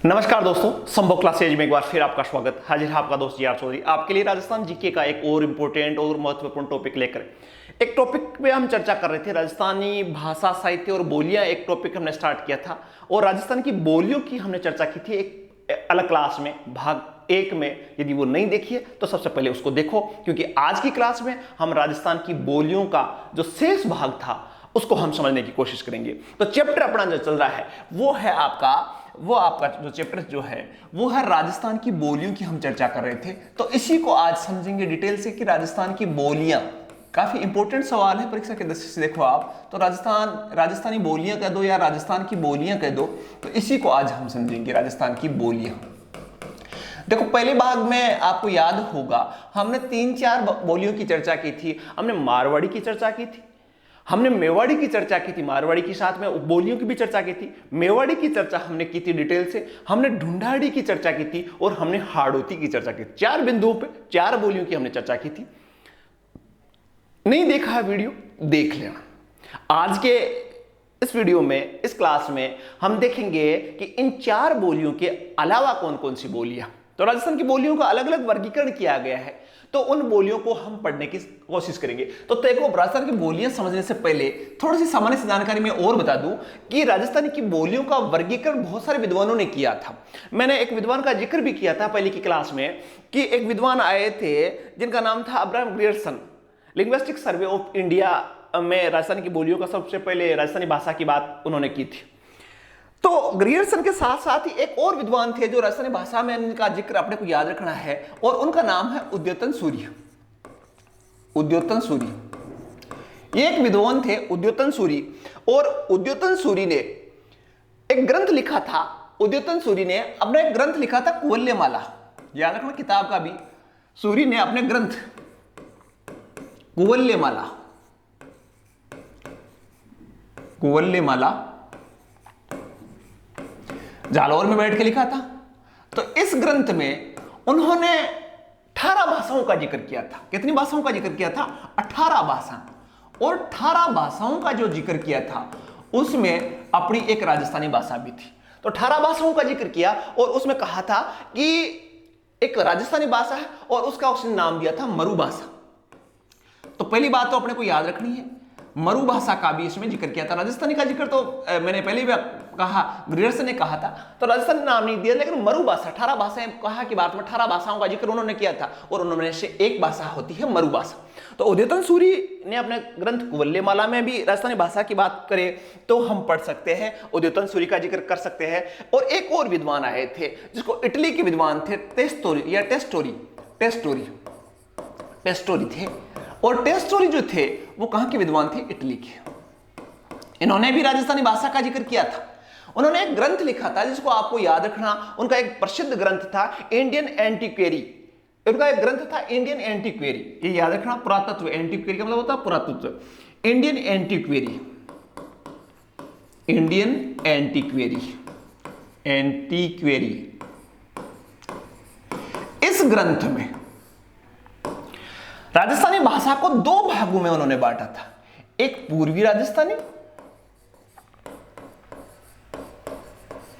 नमस्कार दोस्तों, संभव क्लासेज में एक बार फिर आपका स्वागत। हाजिर है आपका दोस्त जी आर चौधरी आपके लिए राजस्थान जीके का एक और इम्पोर्टेंट और महत्वपूर्ण टॉपिक लेकर। एक टॉपिक पे हम चर्चा कर रहे थे, राजस्थानी भाषा, साहित्य और बोलियां। एक टॉपिक हमने स्टार्ट किया था और राजस्थान की बोलियों की हमने चर्चा की थी एक अलग क्लास में, भाग 1 में। यदि वो नहीं देखी है तो सबसे पहले उसको देखो, क्योंकि आज की क्लास में हम राजस्थान की बोलियों का जो शेष भाग था उसको हम समझने की कोशिश करेंगे। तो चैप्टर अपना जो चल रहा है वो आपका जो चैप्टर जो है वो है राजस्थान की बोलियों की हम चर्चा कर रहे थे। तो इसी को आज समझेंगे डिटेल से कि राजस्थान की बोलियां, काफी इंपॉर्टेंट सवाल है परीक्षा के दृष्टि से। देखो आप तो राजस्थानी बोलियां कह दो या राजस्थान की बोलियां कह दो, तो इसी को आज हम समझेंगे, राजस्थान की बोलियां। देखो पहले भाग में आपको याद होगा हमने 3-4 बोलियों की चर्चा की थी। हमने मारवाड़ी की चर्चा की थी, हमने मेवाड़ी की चर्चा की थी, मारवाड़ी के साथ में बोलियों की भी चर्चा की थी। मेवाड़ी की चर्चा हमने की थी डिटेल से, हमने ढूंढाड़ी की चर्चा की थी और हमने हाड़ौती की चर्चा की थी। 4 बिंदुओं पे 4 बोलियों की हमने चर्चा की थी। नहीं देखा है वीडियो, देख लेना। आज के इस वीडियो में, इस क्लास में हम देखेंगे कि इन 4 बोलियों के अलावा कौन कौन सी बोलियां। तो राजस्थान की बोलियों का अलग अलग वर्गीकरण किया गया है, तो उन बोलियों को हम पढ़ने की कोशिश करेंगे। तो देखो, राजस्थान की बोलियां समझने से पहले थोड़ी सी सामान्य सी जानकारी मैं और बता दूं कि राजस्थान की बोलियों का वर्गीकरण बहुत सारे विद्वानों ने किया था। मैंने एक विद्वान का जिक्र भी किया था पहले की क्लास में कि एक विद्वान आए थे जिनका नाम था Abraham Grierson. Linguistic survey of India में राजस्थान की बोलियों का सबसे पहले राजस्थानी भाषा की बात उन्होंने की थी। तो ग्रियर्सन के साथ साथ ही एक और विद्वान थे जो राजस्थानी भाषा में, इनका जिक्र अपने को याद रखना है, और उनका नाम है उद्योतन सूर्य। उद्योतन सूर्य ये एक विद्वान थे, उद्योतन सूर्य। और उद्योतन सूर्य ने एक ग्रंथ लिखा था। उद्योतन सूर्य ने अपना एक ग्रंथ लिखा था कुवल्यमाला। याद रखना किताब का भी। सूर्य ने अपने ग्रंथ कुवल्यमाला जालौर में बैठ के लिखा था। तो इस ग्रंथ में उन्होंने 18 भाषाओं का जिक्र किया था। कितनी भाषाओं का जिक्र किया था? 18 भाषा। और 18 भाषाओं का जो जिक्र किया था उसमें अपनी एक राजस्थानी भाषा भी थी। तो 18 भाषाओं का जिक्र किया और उसमें कहा था कि एक राजस्थानी भाषा है और उसका उसने नाम दिया था मरु भाषा। तो पहली बात तो अपने को याद रखनी है, मरु भाषा का भी इसमें जिक्र किया था। राजस्थानी का जिक्र तो मैंने पहले भी कहा, ग्रियर्सन ने कहा था, तो राजस्थानी नाम नहीं दिया, लेकिन मरु भाषा 18 भाषाएं कहा कि बात में 18 भाषाओं का जिक्र उन्होंने किया था और उन्होंने से एक भाषा होती है मरु भाषा। तो उद्योतन सूर्य ने अपने ग्रंथ कुवल्यमाला में भी राजस्थानी भाषा की बात करें तो हम पढ़ सकते हैं, उद्योतन सूर्य का जिक्र कर सकते हैं। और एक और विद्वान आए थे जिसको इटली के विद्वान थे, टेस्टोरी थे। और टेस्टोरी जो थे वो कहां के विद्वान थे? इटली के। इन्होंने भी राजस्थानी भाषा का जिक्र किया था। उन्होंने एक ग्रंथ लिखा था जिसको आपको याद रखना, उनका एक प्रसिद्ध ग्रंथ था इंडियन एंटीक्वेरी। उनका एक ग्रंथ था इंडियन एंटीक्वेरी, ये याद रखना। पुरातत्व, एंटीक्वेरी का मतलब होता है पुरातत्व। Indian एंटीक्वेरी, Indian एंटीक्वेरी। इस ग्रंथ में राजस्थानी भाषा को 2 भागों में उन्होंने बांटा था, एक पूर्वी राजस्थानी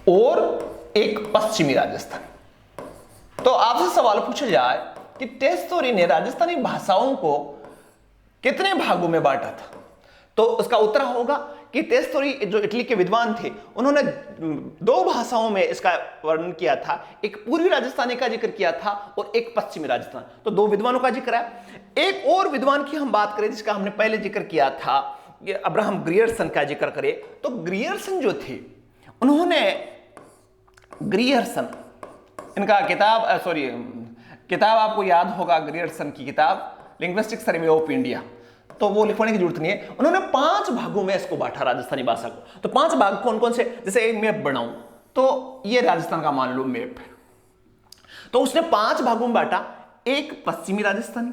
और एक पश्चिमी राजस्थानी। तो आपसे सवाल पूछा जाए कि टेस्टोरी ने राजस्थानी भाषाओं को कितने भागों में बांटा था, तो उसका उत्तर होगा कि टेस्टोरी जो इटली के विद्वान थे उन्होंने 2 भाषाओं में इसका वर्णन किया था। एक पूर्वी राजस्थानी का जिक्र किया था और एक पश्चिमी राजस्थान। तो 2 विद्वानों का जिक्र है। एक और विद्वान की हम बात करें जिसका हमने पहले जिक्र किया था, ये अब्राहम ग्रियर्सन का जिक्र करें तो ग्रियर्सन जो थे उन्होंने इनका किताब आपको याद होगा, ग्रियर्सन की किताब लिंग्विस्टिक सर्वे ऑफ इंडिया। तो वो लिखवाने की जरूरत नहीं है। उन्होंने 5 भागों में इसको बांटा राजस्थानी भाषा को। तो 5 भाग कौन कौन से? जैसे एक मैप बनाऊं तो ये राजस्थान का मान लो मैप है, तो उसने 5 भागों में बांटा। एक पश्चिमी राजस्थानी,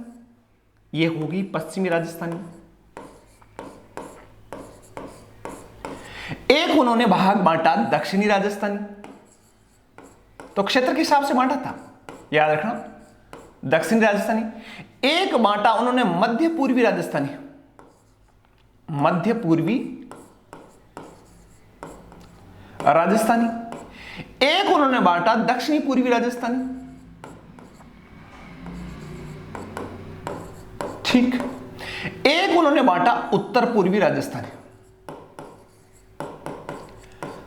ये होगी पश्चिमी राजस्थानी। एक उन्होंने भाग बांटा दक्षिणी राजस्थानी, तो क्षेत्र के हिसाब से बांटा था, याद रखना, दक्षिणी राजस्थानी। एक बांटा उन्होंने मध्य पूर्वी राजस्थानी, मध्य पूर्वी राजस्थानी। एक उन्होंने बांटा दक्षिणी पूर्वी राजस्थानी, ठीक। एक उन्होंने बांटा उत्तर पूर्वी राजस्थानी।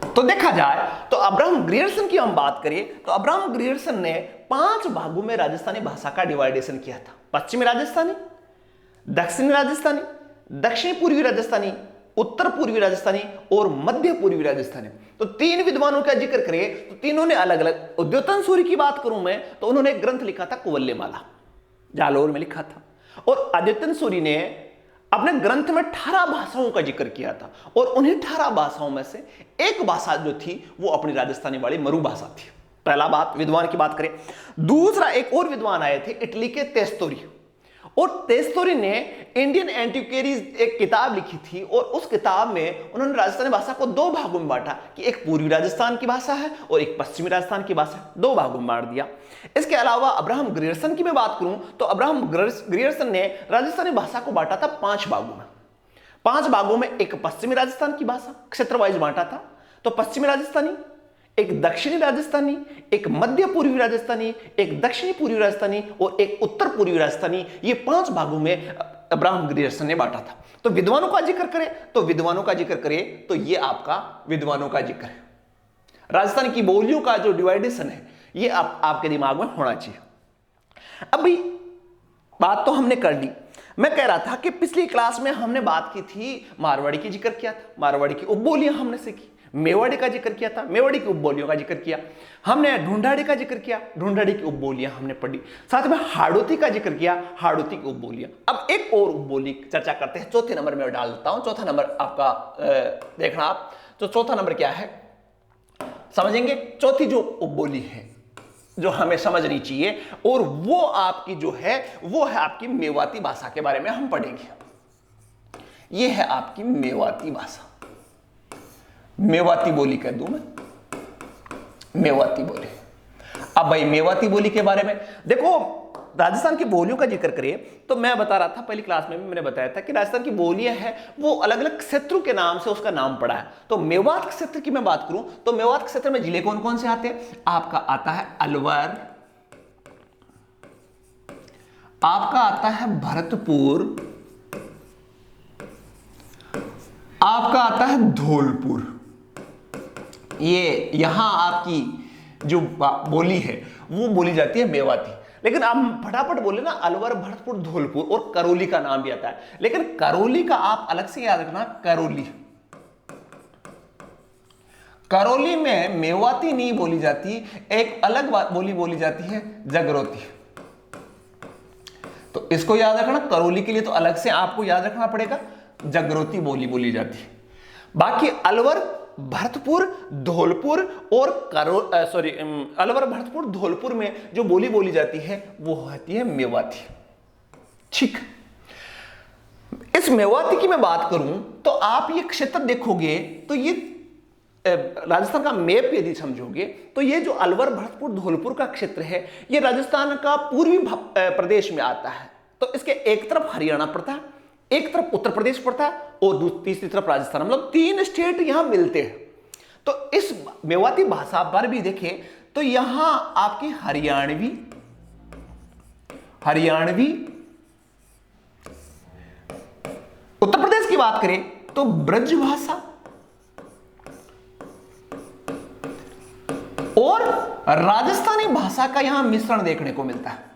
तो देखा जाए तो अब्राहम ग्रियर्सन की हम बात करें तो अब्राहम ग्रियर्सन ने 5 भागों में राजस्थानी भाषा का डिवाइडेशन किया था। पश्चिमी राजस्थानी, दक्षिणी राजस्थानी, दक्षिण पूर्वी राजस्थानी, उत्तर पूर्वी राजस्थानी और मध्य पूर्वी राजस्थानी। तो 3 विद्वानों का जिक्र करें तो तीनों ने अलग अलग, उद्योतन सूर्य की बात करूं मैं तो उन्होंने एक ग्रंथ लिखा था कुवल्यमाला, जालोर में लिखा था, और अद्यतन सूर्य ने अपने ग्रंथ में 18 भाषाओं का जिक्र किया था, और उन्हीं 18 भाषाओं में से एक भाषा जो थी वो अपनी राजस्थानी वाली मरु भाषा थी। पहला बात विद्वान की बात करें। दूसरा, एक और विद्वान आए थे इटली के तेस्तोरी, और तेस्तोरी ने इंडियन एंटिक्वेरीज एक किताब लिखी थी, और उस किताब में उन्होंने राजस्थानी भाषा को 2 भागों में बांटा कि एक पूर्वी राजस्थान की भाषा है और एक पश्चिमी राजस्थान की भाषा, 2 भागों में बांट दिया। इसके अलावा अब्राहम ग्रियर्सन की मैं बात करूं तो अब्राहम ग्रियर्सन ने राजस्थानी भाषा को बांटा था 5 भागों में। 5 भागों में एक पश्चिमी राजस्थान की भाषा क्षेत्र वाइज बांटा था, तो पश्चिमी राजस्थानी, एक दक्षिणी राजस्थानी, एक मध्य पूर्वी राजस्थानी, एक दक्षिणी पूर्वी राजस्थानी और एक उत्तर पूर्वी राजस्थानी, ये 5 भागों में अब्राहम ग्रियर्सन ने बांटा था। तो विद्वानों का जिक्र करें तो ये आपका विद्वानों का जिक्र है। राजस्थान की बोलियों का जो डिवाइडेशन है ये आपके दिमाग में होना चाहिए। अभी बात तो हमने कर ली। मैं कह रहा था कि पिछली क्लास में हमने बात की थी, मारवाड़ी की जिक्र किया था, मारवाड़ी की उपबोलियां हमने सीखी, मेवाड़ी का जिक्र किया था, मेवाड़ी की उपबोलियों का जिक्र किया, हमने ढूंढाड़ी का जिक्र किया, ढूंढाड़ी की उपबोलियां हमने पढ़ी, साथ में हाड़ौती का जिक्र किया, हाड़ौती की उपबोलियां। अब एक और उपबोली चर्चा करते हैं, चौथे नंबर में डाल देता हूं। चौथा नंबर आपका देखना आप, तो चौथा नंबर क्या है समझेंगे। चौथी जो उपबोली है जो हमें समझनी चाहिए, और वो आपकी जो है वो है आपकी मेवाती भाषा के बारे में हम पढ़ेंगे। ये है आपकी मेवाती भाषा, मेवाती बोली कह दूं मैं, मेवाती बोली। अब भाई मेवाती बोली के बारे में देखो, राजस्थान की बोलियों का जिक्र करें तो मैं बता रहा था पहली क्लास में भी मैंने बताया था कि राजस्थान की बोलियां हैं वो अलग अलग क्षेत्रों के नाम से उसका नाम पड़ा है। तो मेवात क्षेत्र की मैं बात करूं तो मेवात क्षेत्र में जिले कौन कौन से आते हैं? आपका आता है अलवर, आपका आता है भरतपुर, आपका आता है धौलपुर। ये यहां आपकी जो बोली है वो बोली जाती है मेवाती। लेकिन आप फटाफट बोले ना अलवर, भरतपुर, धौलपुर, और करौली का नाम भी आता है, लेकिन करौली का आप अलग से याद रखना। करौली, करौली में मेवाती नहीं बोली जाती, एक अलग बोली बोली जाती है जगरोती। तो इसको याद रखना, करौली के लिए तो अलग से आपको याद रखना पड़ेगा, जगरोती बोली बोली जाती है। बाकी अलवर, भरतपुर, धौलपुर और अलवर, भरतपुर, धौलपुर में जो बोली बोली जाती है वो होती है मेवाती। ठीक, इस मेवाती की मैं बात करूं तो आप ये क्षेत्र देखोगे तो ये राजस्थान का मैप यदि समझोगे तो ये जो अलवर, भरतपुर, धौलपुर का क्षेत्र है ये राजस्थान का पूर्वी प्रदेश में आता है। तो इसके एक तरफ हरियाणा पड़ता है, एक तरफ उत्तर प्रदेश पड़ता है और तीसरी तरफ राजस्थान, मतलब 3 स्टेट यहां मिलते हैं। तो इस मेवाती भाषा पर भी देखें तो यहां आपकी हरियाणवी, उत्तर प्रदेश की बात करें तो ब्रज भाषा, और राजस्थानी भाषा का यहां मिश्रण देखने को मिलता है।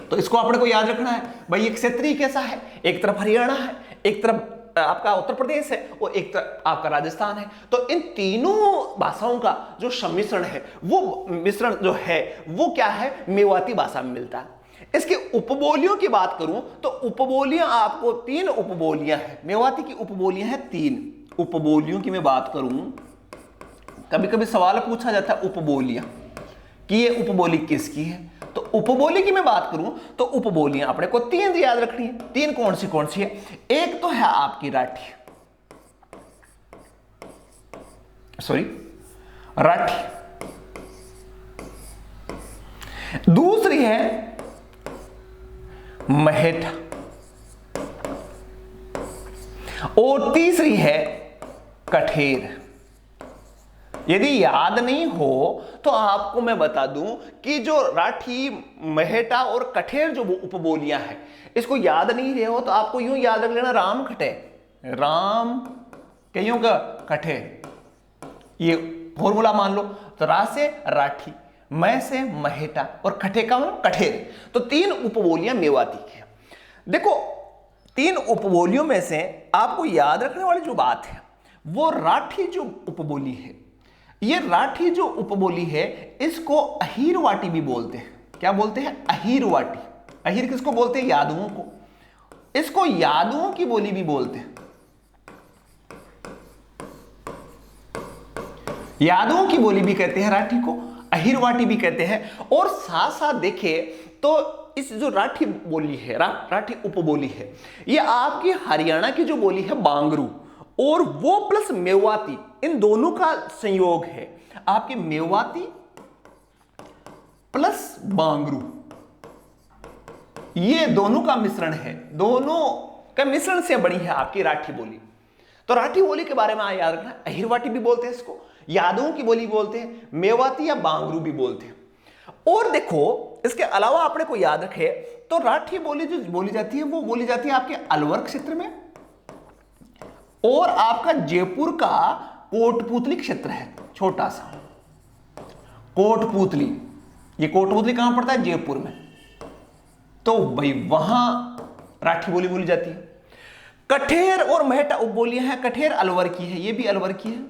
तो इसको अपने को याद रखना है भाई, ये क्षेत्रीय कैसा है, एक तरफ हरियाणा है, एक तरफ आपका उत्तर प्रदेश है और एक तरफ आपका राजस्थान है। तो इन तीनों भाषाओं का जो सम्मिश्रण है वो मिश्रण जो है वो क्या है, मेवाती भाषा में मिलता है। इसके उपबोलियों की बात करूं तो उपबोलियां आपको 3 उपबोलियां हैं, मेवाती की उपबोलियां हैं 3। उपबोलियों की मैं बात करूं, कभी कभी सवाल पूछा जाता है उपबोलियां कि ये उपबोली किसकी है। तो उपबोली की मैं बात करूं तो उपबोलियां अपने को 3 याद रखनी है। 3 कौन सी है? एक तो है आपकी राठी, दूसरी है महेठा, और तीसरी है कठेर। यदि याद नहीं हो तो आपको मैं बता दूं कि जो राठी, महेटा और कठेर जो उपबोलियां हैं, इसको याद नहीं रहे हो तो आपको यूं याद रख लेना, राम खटे, राम कईयों का कठेर, ये फॉर्मूला मान लो। तो रा से राठी, मैं से महेटा और खटे का मतलब कठेर। तो 3 उपबोलियां मेवाती की। देखो 3 उपबोलियों में से आपको याद रखने वाली जो बात है वो राठी जो उपबोली है, ये राठी जो उपबोली है इसको अहीरवाटी भी बोलते हैं। क्या बोलते हैं? अहीरवाटी। अहीर किसको बोलते हैं? यादवों को। इसको यादवों की बोली भी बोलते हैं, यादवों की बोली भी कहते हैं राठी को, अहीरवाटी भी कहते हैं। और साथ साथ देखें तो इस जो राठी बोली है, राठी उपबोली है, ये आपकी हरियाणा की जो बोली है बांगरू, और वो प्लस मेवाती, इन दोनों का संयोग है। आपके मेवाती प्लस बांगरू, ये दोनों का मिश्रण है, दोनों का मिश्रण से बनी है आपकी राठी बोली। तो राठी बोली के बारे में याद रखना, अहीरवाटी भी बोलते हैं इसको, यादवों की बोली बोलते हैं, मेवाती या बांगरू भी बोलते हैं। और देखो इसके अलावा अपने को याद रखे तो राठी बोली जो बोली जाती है वो बोली जाती है आपके अलवर क्षेत्र में, और आपका जयपुर का कोटपुतली क्षेत्र है, छोटा सा कोटपुतली। ये कोटपुतली कहां पड़ता है? जयपुर में। तो भाई वहां राठी बोली बोली जाती है। कठेर और महेटा उपबोलियां हैं, कठेर अलवर की है, ये भी अलवर की है,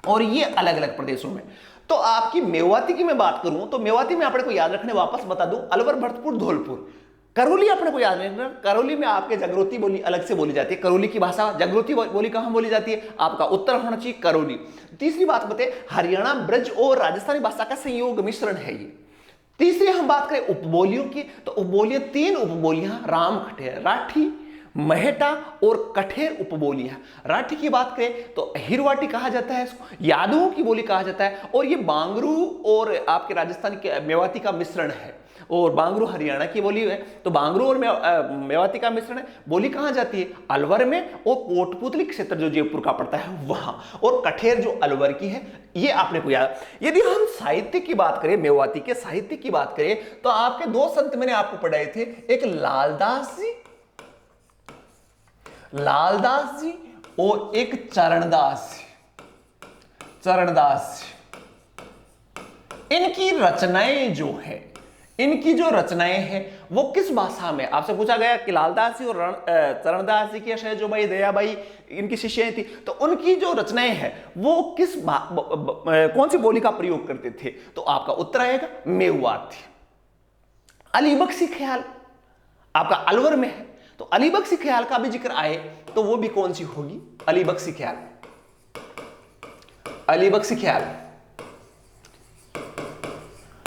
और ये अलग अलग प्रदेशों में। तो आपकी मेवाती की मैं बात करूं तो मेवाती में अपने को याद रखने, वापस बता दूं, अलवर, भरतपुर, धौलपुर। करौली अपने को याद रखना, करौली में आपके जागृति बोली अलग से बोली जाती है, करौली की भाषा, जागृति बोली कहां बोली जाती है? आपका उत्तर होना चाहिए करौली। तीसरी बात बते, हरियाणा, ब्रज और राजस्थानी भाषा का संयोग मिश्रण है ये। तीसरी हम बात करें उपबोलियों की, तो उपबोलियां 3 उपबोलियां, राम, खटेर, राठी, महेटा और कठेर उपबोलियां। राठी की बात करें तो अहीरवाटी कहा जाता है इसको, यादवों की बोली कहा जाता है, और ये बांगरू और आपके राजस्थान के मेवाती का मिश्रण है, और बांगरू हरियाणा की बोली है। तो बांगरू और मेवाती का मिश्रण है। बोली कहां जाती है? अलवर में, और कोटपुतली क्षेत्र जो जयपुर का पड़ता है वहां, और कठेर जो अलवर की है, ये आपने को याद। यदि हम साहित्य की बात करें, मेवाती के साहित्य की बात करें, तो आपके 2 संत मैंने आपको पढ़ाए थे, एक लालदास जी और एक चरणदास जी। इनकी रचनाएं जो है, इनकी जो रचनाएं हैं वो किस भाषा में? आपसे पूछा गया कि लालदास जी और चरणदास जी की शहजोबाई, दयाबाई इनकी शिष्याएं थी, तो उनकी जो रचनाएं हैं वो किस कौन सी बोली का प्रयोग करते थे? तो आपका उत्तर आएगा मेवाती। अलीबख्शी ख्याल आपका अलवर में है, तो अलीबख्शी ख्याल का भी जिक्र आए तो वो भी कौन सी होगी? अलीबख्शी ख्याल। अलीबख्शी ख्याल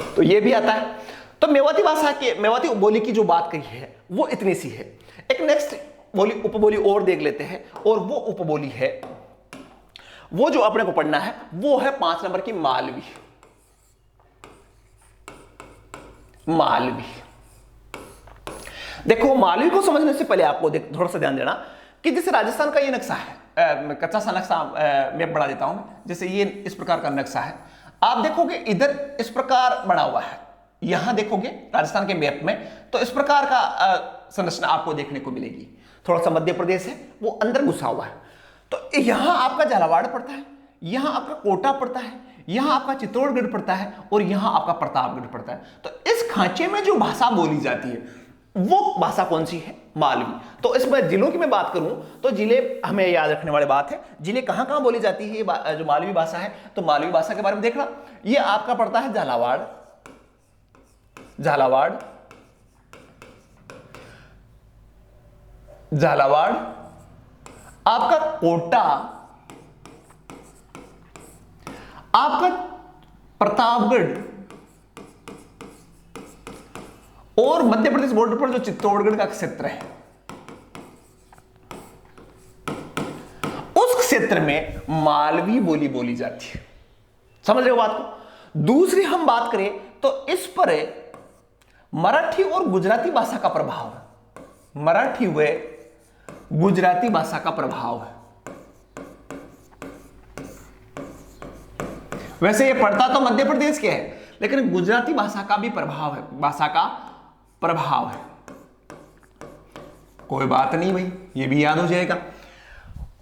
तो ये भी आता है। तो मेवाती भाषा के, मेवाती बोली की जो बात कही है वो इतनी सी है। एक नेक्स्ट बोली, उपबोली और देख लेते हैं, और वो उपबोली है, वो जो अपने को पढ़ना है वो है 5 नंबर की मालवी। मालवी, देखो मालवी को समझने से पहले आपको थोड़ा सा ध्यान देना कि जैसे राजस्थान का ये नक्शा है, कच्चा सा नक्शा मैं बना देता हूं। जैसे ये इस प्रकार का नक्शा है, आप देखोगे इधर इस प्रकार बना हुआ है, यहां देखोगे राजस्थान के मैप में तो इस प्रकार का संरचना आपको देखने को मिलेगी। थोड़ा सा मध्य प्रदेश है वो अंदर घुसा हुआ है, तो यहां आपका झालावाड़ पड़ता है, यहां आपका कोटा पड़ता है, यहां आपका चित्तौड़गढ़ पड़ता है, और यहां आपका प्रतापगढ़ पड़ता है। तो इस खांचे में जो भाषा बोली जाती है वो भाषा कौन सी है? मालवी। तो इसमें जिलों की मैं बात करूं तो जिले हमें याद रखने वाली बात है, जिले कहां कहां बोली जाती है ये जो मालवी भाषा है। तो मालवी भाषा के बारे में देखना, ये आपका पड़ता है झालावाड़, आपका कोटा, आपका प्रतापगढ़, और मध्य प्रदेश बॉर्डर पर जो चित्तौड़गढ़ का क्षेत्र है, उस क्षेत्र में मालवी बोली बोली जाती है। समझ रहे हो बात को? दूसरी हम बात करें तो इस पर मराठी और गुजराती भाषा का प्रभाव है। मराठी व गुजराती भाषा का प्रभाव है। वैसे ये पड़ता तो मध्य प्रदेश के है, लेकिन गुजराती भाषा का भी प्रभाव है, भाषा का प्रभाव है। कोई बात नहीं भाई, ये भी याद हो जाएगा।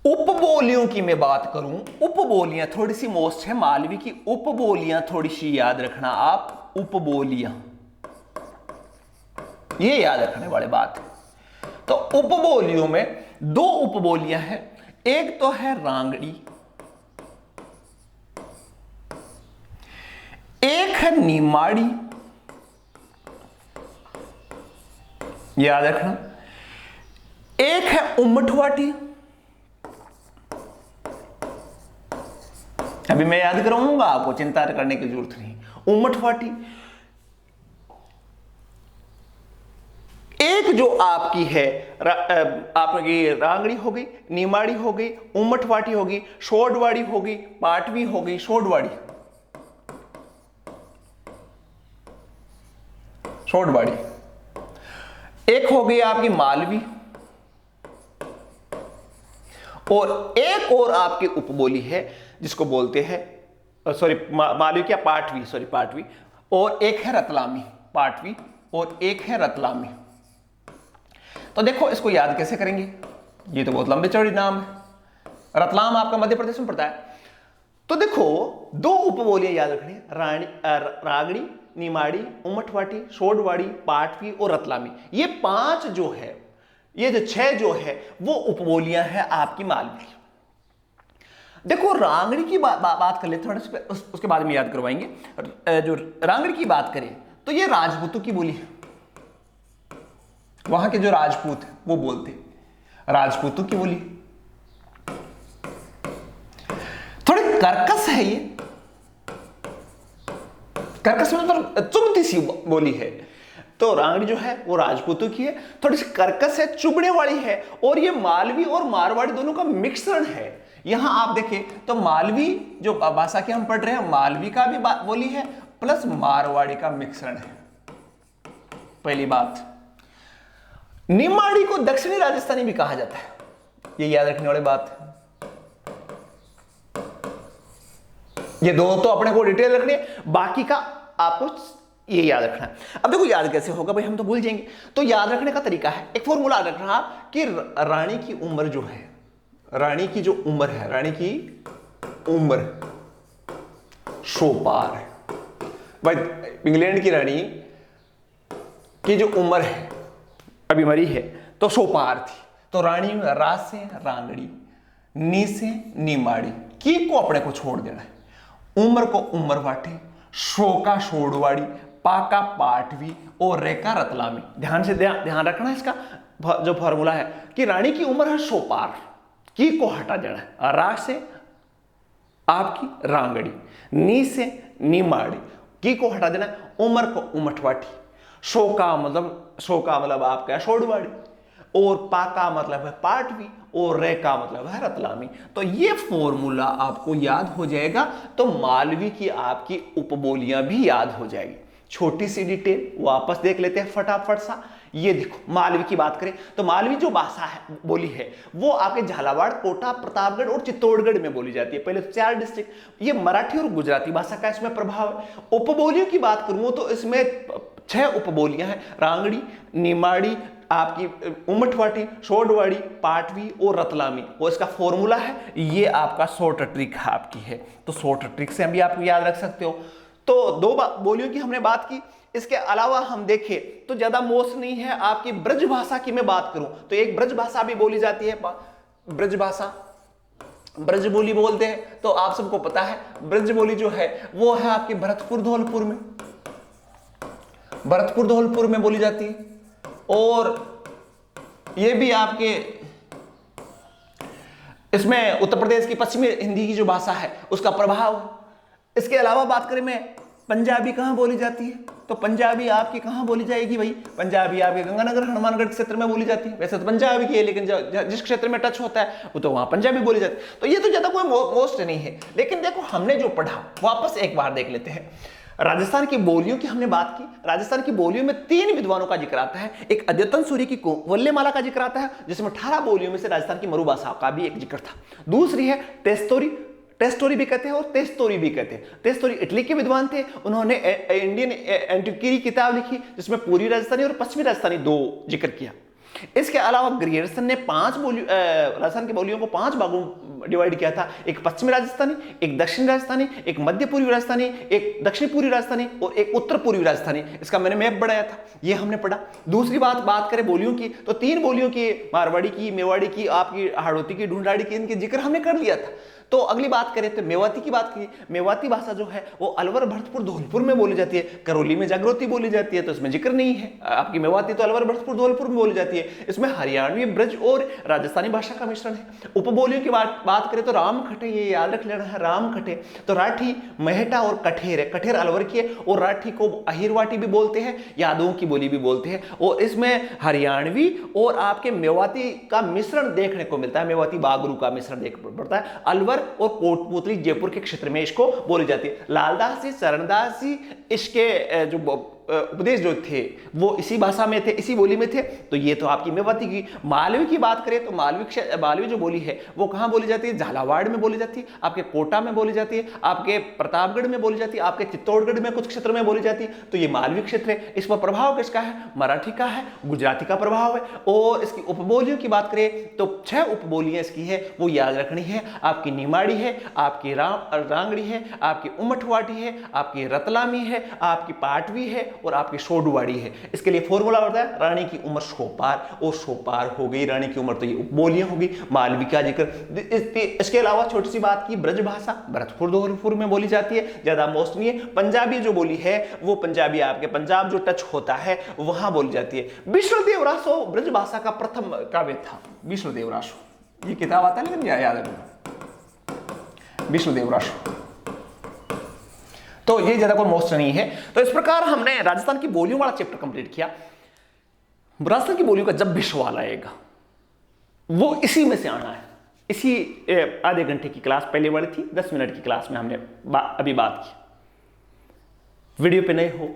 उपबोलियों की मैं बात करूं, उपबोलियां थोड़ी सी मोस्ट है मालवी की, उपबोलियां थोड़ी सी याद रखना आप, उपबोलियां ये याद रखने वाली बात है। तो उपबोलियों में दो उपबोलियां हैं, एक तो है रांगड़ी, एक है निमाड़ी, याद रखना, एक है उम्मठवाटी। अभी मैं याद कराऊंगा आपको, चिंता करने की जरूरत नहीं। उम्मठवाटी एक जो आपकी है आपकी रांगड़ी हो गई, निमाड़ी हो गई, उम्मठवाटी हो गई, शोडवाड़ी हो गई, पाटवी हो गई, शोडवाड़ी, शोडवाड़ी। एक हो गई आपकी मालवी, और एक और आपकी उपबोली है जिसको बोलते हैं सॉरी मालवी क्या पाटवी, सॉरी पाटवी, और एक है रतलामी, पाटवी और एक है रतलामी। तो देखो इसको याद कैसे करेंगे, ये तो बहुत लंबे चौड़े नाम है। रतलाम आपका मध्य प्रदेश में पड़ता है। तो देखो दो उपबोलियां याद रखनी, रागड़ी, निमाड़ी, उम्मठवाटी, शोडवाड़ी, पाटवी और रतलामी। ये पांच जो है, ये जो छह जो है वो उपबोलियां हैं आपकी मालवी। देखो रांगड़ी की बात कर ले थोड़ा, उसके बाद में याद करवाएंगे। जो रांगड़ी की बात करें तो ये राजपूतों की बोली है, वहां के जो राजपूत है वो बोलते हैं, राजपूतों की बोली। थोड़ी कर्कश है ये, कर्कश मतलब चुभती सी बोली है। तो रांगड़ी जो है वो राजपूतों की है, थोड़ी सी कर्कश है, चुभने वाली है, और ये मालवी और मारवाड़ी दोनों का मिश्रण है। यहां आप देखें तो मालवी जो भाषा की हम पढ़ रहे हैं, मालवी का भी बोली है प्लस मारवाड़ी का मिश्रण है, पहली बात। निमाड़ी को दक्षिणी राजस्थानी भी कहा जाता है, ये याद रखने वाली बात है। ये दो तो अपने को डिटेल रखनी है, बाकी का आपको ये याद रखना है। अब देखो याद कैसे होगा भाई, हम तो भूल जाएंगे। तो याद रखने का तरीका है, एक फॉर्मूला रखना कि रानी की उम्र जो है, रानी की जो उम्र है, रानी की उम्र शोपार है भाई। इंग्लैंड की रानी की जो उम्र है अभी मरी है तो शोपार थी। तो रानी रा से रांगड़ी, नी से निमाड़ी, की को अपने को छोड़ देना है, उम्र को उम्रवाटी, शो का शोडवाड़ी, पा का पाटवी और रे का रतलामी। ध्यान से ध्यान रखना है इसका जो फॉर्मूला है कि रानी की उम्र है शोपार, की को हटा देना है, रा से आपकी रांगड़ी, नी से निमाड़ी, की को हटा देना है, उम्र को उमठवाटी, शो का मतलब आपका शोडवाड़ी, और पा का मतलब है पाटवी, और रे का मतलब है रतलामी। तो ये फॉर्मूला आपको याद हो जाएगा, तो मालवी की आपकी उपबोलियां भी याद हो जाएगी। छोटी सी डिटेल वापस देख लेते हैं फटाफट सा। ये देखो मालवी की बात करें तो मालवी जो भाषा है बोली है वो आपके झालावाड़, कोटा, प्रतापगढ़ और चित्तौड़गढ़ में बोली जाती है, पहले 4 डिस्ट्रिक्ट। ये मराठी और गुजराती भाषा का इसमें प्रभाव है। उपबोलियों की बात करूं तो इसमें 6 उपबोलियां हैं, रांगड़ी, निमाड़ी, आपकी उमठवाटी, शोडवाड़ी, पाटवी और रतलामी। और इसका फॉर्मूला है, ये आपका शॉर्ट ट्रिक आपकी है, तो शॉर्ट ट्रिक से भी आप याद रख सकते हो। तो 2 बोलियों की हमने बात की। इसके अलावा हम देखें तो ज्यादा मोस्ट नहीं है। आपकी ब्रज भाषा की मैं बात करूं तो एक ब्रज भाषा भी बोली जाती है, ब्रज भाषा, ब्रज बोली बोलते हैं। तो आप सबको पता है ब्रज बोली जो है वो है आपके भरतपुर धौलपुर में, भरतपुर धौलपुर में बोली जाती है। और ये भी आपके इसमें उत्तर प्रदेश की पश्चिमी हिंदी की जो भाषा है उसका प्रभाव। इसके अलावा बात करें मैं, पंजाबी कहां बोली जाती है, तो पंजाबी आपकी कहां बोली जाएगी भाई, पंजाबी आपके गंगानगर हनुमानगढ़ क्षेत्र में बोली जाती है। वैसे तो पंजाबी की है, लेकिन जिस क्षेत्र में टच होता है वो तो वहां पंजाबी बोली जाती है। तो ये तो ज्यादा कोई मोस्ट नहीं है। लेकिन देखो हमने जो पढ़ा वापस एक बार देख लेते हैं। राजस्थान की बोलियों की हमने बात की। राजस्थान की बोलियों में 3 विद्वानों का जिक्र आता है। एक अद्यतन सूरी की वल्लेमाला का जिक्र आता है, जिसमें 18 बोलियों में से राजस्थान की मरुभाषा का भी एक जिक्र था। दूसरी है टेस्टोरी भी कहते हैं और तेस्तोरी भी कहते हैं। तेस्तोरी इटली के विद्वान थे, उन्होंने इंडियन एंटीक्विटी किताब लिखी जिसमें पूर्वी राजस्थानी और पश्चिमी राजस्थानी दो जिक्र किया। इसके अलावा ग्रियर्सन ने राजस्थान की बोलियों को 5 भागों डिवाइड किया था, एक पश्चिमी राजस्थानी, एक दक्षिण राजस्थानी, एक मध्य पूर्वी राजस्थानी, एक दक्षिण पूर्वी राजस्थानी और एक उत्तर पूर्वी राजस्थानी। इसका मैंने मैप बनाया था, ये हमने पढ़ा। दूसरी बात करें बोलियों की, तो 3 बोलियों की, मारवाड़ी की, मेवाड़ी की, आपकी हाड़ौती की, ढूंढाड़ी की, इनके जिक्र हमने कर लिया था। तो अगली बात करें तो मेवाती की बात की। मेवाती भाषा जो है वो अलवर, भरतपुर, धौलपुर में बोली जाती है। करौली में जागृति बोली जाती है तो इसमें जिक्र नहीं है। आपकी मेवाती तो अलवर, भरतपुर, धौलपुर में बोली जाती है। इसमें हरियाणवी, ब्रज और राजस्थानी भाषा का मिश्रण है। उपबोलियों की बात करें तो रामखटे, ये याद रख लेना है, रामखटे। तो राठी, मेहटा और कठेर है। कठेर अलवर की है और राठी को अहिरवाटी भी बोलते हैं, यादवों की बोली भी बोलते हैं। और इसमें हरियाणवी और आपके मेवाती का मिश्रण देखने को मिलता है, मेवाती बागरू का मिश्रण देखने पड़ता है। अलवर और कोटपुतली जयपुर के क्षेत्र में इसको बोली जाती है। लालदासी, चरणदासी इसके जो उपदेश जो थे वो इसी भाषा में थे, इसी बोली में थे। तो ये तो आपकी मेवाती की। मालवी की बात करें तो मालवी जो बोली है वो कहां बोली जाती है? झालावाड़ में बोली जाती है, आपके कोटा में बोली जाती है, आपके प्रतापगढ़ में बोली जाती है, आपके चित्तौड़गढ़ में कुछ क्षेत्र में बोली जाती है। तो ये मालवी क्षेत्र है। इस पर प्रभाव किसका है? मराठी का है, गुजराती का प्रभाव है। और इसकी उपबोलियों की बात करें तो 6 उपबोलियां इसकी है, वो याद रखनी है। आपकी निमाड़ी है, आपकी रांगड़ी है, आपकी उमठवाटी है, आपकी रतलामी है, आपकी पाटवी है और आपकी सोडवाड़ी है। इसके लिए फॉर्मूला होता है रानी की उम्र सोपार, और सोपार हो गई रानी की उम्र, तो ये उपबोलियां होगी। मालवी का जिक्र। इसके अलावा छोटी सी बात की, ब्रज भाषा भरतपुर, धौलपुर में बोली जाती है, ज्यादा मोस्ट नहीं है। पंजाबी जो बोली है वो पंजाबी आपके पंजाब जो टच होता है वहां बोली जाती है। विष्णुदेव रासो ब्रज भाषा का प्रथम काव्य था। विष्णुदेव रासो, ये किताब आता है लेकिन याद रखना, विष्णुदेव रासो। तो ये ज्यादा कोई मोस्ट नहीं है। तो इस प्रकार हमने राजस्थान की बोलियों वाला चैप्टर कंप्लीट किया। राजस्थान की बोलियों का जब भी सवाल आएगा वो इसी में से आना है। इसी आधे घंटे की क्लास पहले वाली थी, 10 मिनट की क्लास में हमने अभी बात की। वीडियो पे नए हो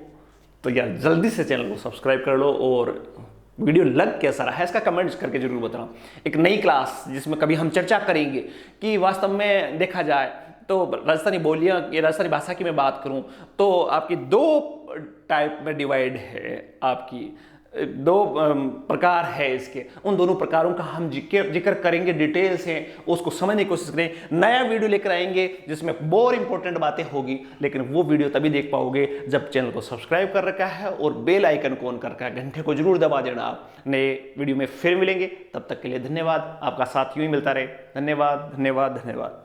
तो यार जल्दी से चैनल को सब्सक्राइब कर लो और वीडियो लग कैसा रहा है इसका कमेंट्स करके जरूर बताना। एक नई क्लास जिसमें कभी हम चर्चा करेंगे कि वास्तव में देखा जाए तो राजस्थानी बोलियां, राजस्थानी भाषा की मैं बात करूं तो आपकी 2 टाइप में डिवाइड है, आपकी 2 प्रकार है इसके। उन दोनों प्रकारों का हम जिक्र करेंगे, डिटेल से उसको समझने की कोशिश करें। नया वीडियो लेकर आएंगे जिसमें बहुत इंपॉर्टेंट बातें होगी, लेकिन वो वीडियो तभी देख पाओगे जब चैनल को सब्सक्राइब कर रखा है और बेल आइकन को ऑन कर रखा है। घंटे को जरूर दबा देना। आप नए वीडियो में फिर मिलेंगे, तब तक के लिए धन्यवाद। आपका साथ यूं ही मिलता रहे। धन्यवाद, धन्यवाद, धन्यवाद।